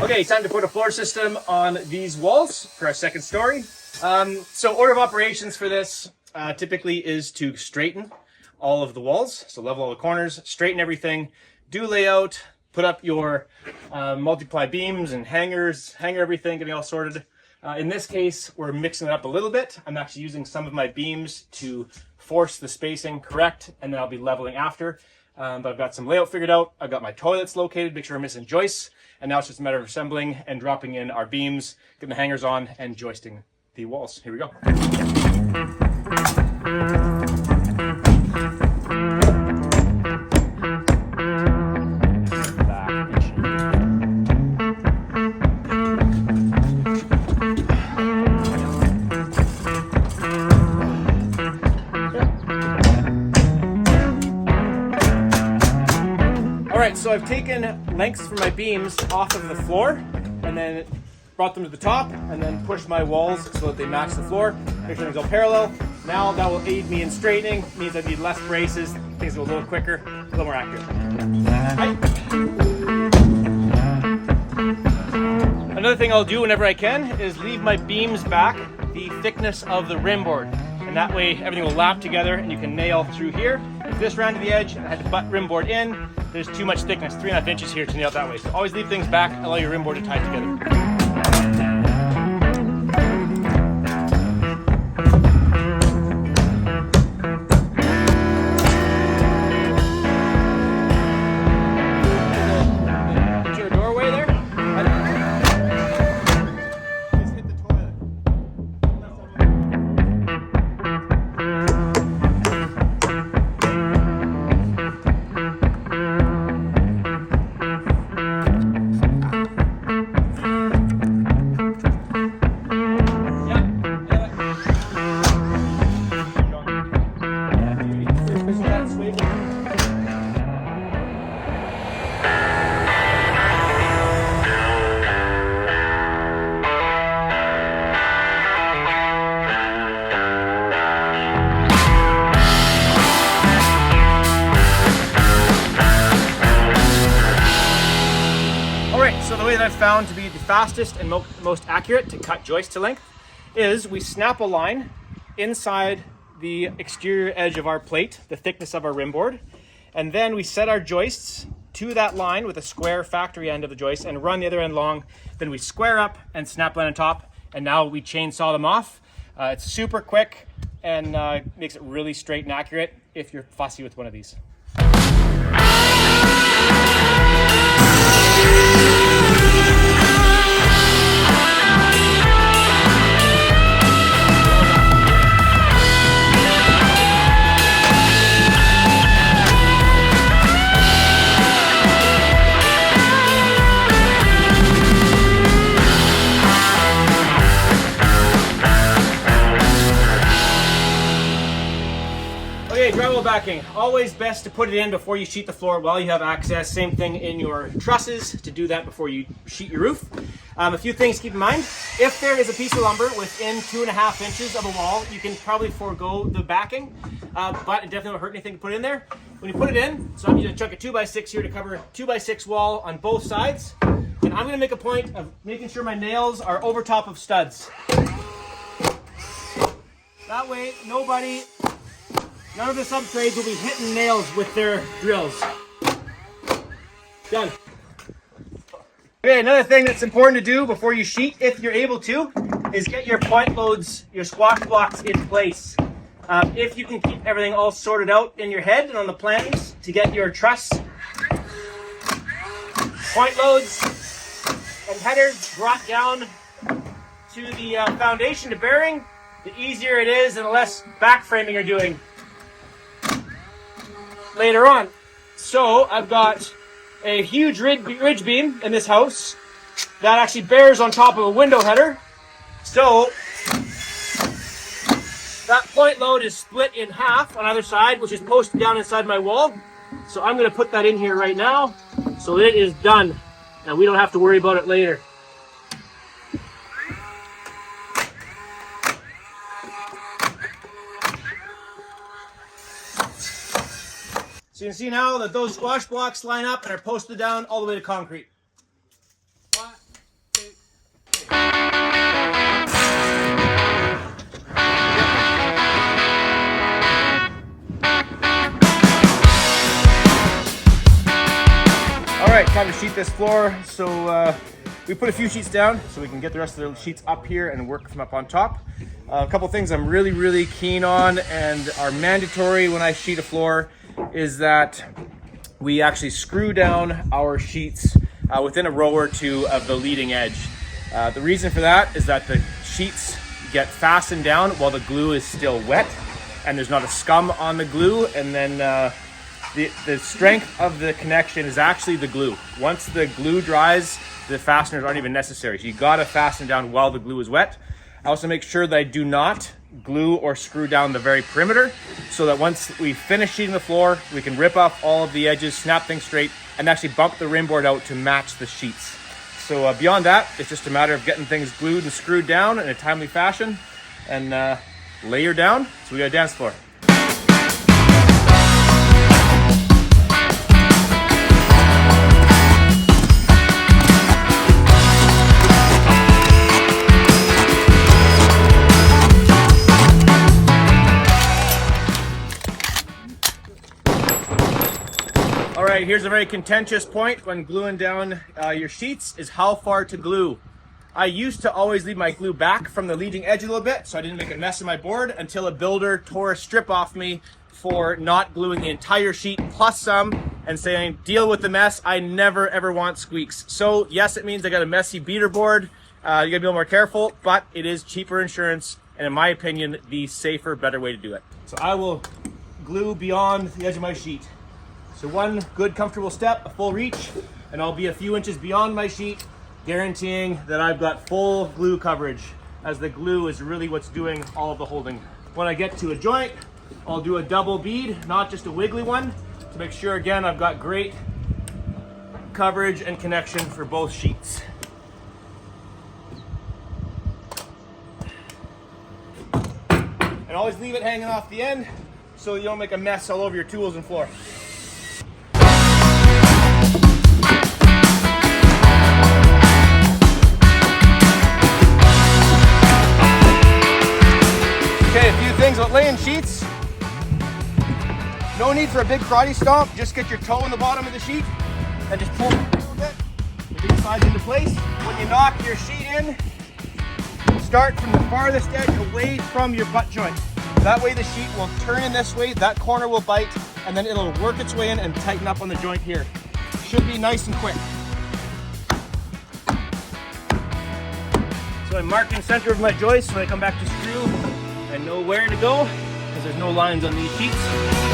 Okay, time to put a floor system on these walls for our second story. So order of operations for this typically is to straighten all of the walls, so level all the corners, straighten everything, do layout, put up your multiply beams and hangers, hanger everything, getting all sorted. In this case, we're mixing it up a little bit. I'm actually using some of my beams to force the spacing correct, and then I'll be leveling after. But I've got some layout figured out. I've got my toilets located, make sure I'm missing joists. And now it's just a matter of assembling and dropping in our beams, getting the hangers on, and joisting the walls. Here we go. Alright, so I've taken lengths from my beams off of the floor and then brought them to the top and then pushed my walls so that they match the floor. Make sure things all parallel. Now that will aid me in straightening. It means I need less braces, things go a little quicker, a little more accurate. Another thing I'll do whenever I can is leave my beams back the thickness of the rim board. And that way everything will lap together and you can nail through here. If this ran to the edge and I had to butt rim board in, there's too much thickness, 3.5 inches here to nail it that way. So always leave things back, allow your rim board to tie together. So the way that I've found to be the fastest and most accurate to cut joist to length is we snap a line inside the exterior edge of our plate, the thickness of our rim board, and then we set our joists to that line with a square factory end of the joist and run the other end long. Then we square up and snap line on top, and now we chainsaw them off. It's super quick and makes it really straight and accurate if you're fussy with one of these. Okay, drywall backing. Always best to put it in before you sheet the floor while you have access. Same thing in your trusses, to do that before you sheet your roof. A few things to keep in mind. If there is a piece of lumber within 2.5 inches of a wall, you can probably forego the backing, but it definitely won't hurt anything to put in there. When you put it in, so I'm using a chunk of 2x6 here to cover a 2x6 wall on both sides. And I'm going to make a point of making sure my nails are over top of studs. That way, none of the subtrades will be hitting nails with their drills. Done. Okay, another thing that's important to do before you sheet, if you're able to, is get your point loads, your squash blocks in place. If you can keep everything all sorted out in your head and on the plans to get your truss, point loads, and headers brought down to the foundation to bearing, the easier it is and the less back framing you're doing later on. So I've got a huge ridge beam in this house that actually bears on top of a window header. So that point load is split in half on either side, which is posted down inside my wall. So I'm going to put that in here right now so it is done and we don't have to worry about it later. So you can see now that those squash blocks line up and are posted down all the way to concrete. right, time to sheet this floor. So we put a few sheets down so we can get the rest of the sheets up here and work from up on top. A couple things I'm really keen on and are mandatory when I sheet a floor is that we actually screw down our sheets within a row or two of the leading edge. The reason for that is that the sheets get fastened down while the glue is still wet and there's not a scum on the glue, and then the strength of the connection is actually the glue. Once the glue dries, the fasteners aren't even necessary. So you gotta fasten down while the glue is wet. I also make sure that I do not glue or screw down the very perimeter, so that once we finish sheeting the floor, we can rip off all of the edges, snap things straight, and actually bump the rim board out to match the sheets. So beyond that, it's just a matter of getting things glued and screwed down in a timely fashion and layer down. So we got a dance floor. All right, here's a very contentious point when gluing down your sheets is how far to glue. I used to always leave my glue back from the leading edge a little bit so I didn't make a mess of my board until a builder tore a strip off me for not gluing the entire sheet plus some and saying, deal with the mess, I never ever want squeaks. So yes, it means I got a messy beater board. You gotta be a little more careful, but it is cheaper insurance and in my opinion, the safer, better way to do it. So I will glue beyond the edge of my sheet. So one good comfortable step, a full reach, and I'll be a few inches beyond my sheet, guaranteeing that I've got full glue coverage, as the glue is really what's doing all of the holding. When I get to a joint, I'll do a double bead, not just a wiggly one, to make sure again I've got great coverage and connection for both sheets. And always leave it hanging off the end so you don't make a mess all over your tools and floor. Okay, a few things about laying sheets. No need for a big karate stomp. Just get your toe in the bottom of the sheet and just pull it a little bit. Get the sides into place. When you knock your sheet in, start from the farthest edge away from your butt joint. That way the sheet will turn in this way, that corner will bite, and then it'll work its way in and tighten up on the joint here. Should be nice and quick. So I'm marking center of my joist when I come back to screw. I know where to go because there's no lines on these sheets.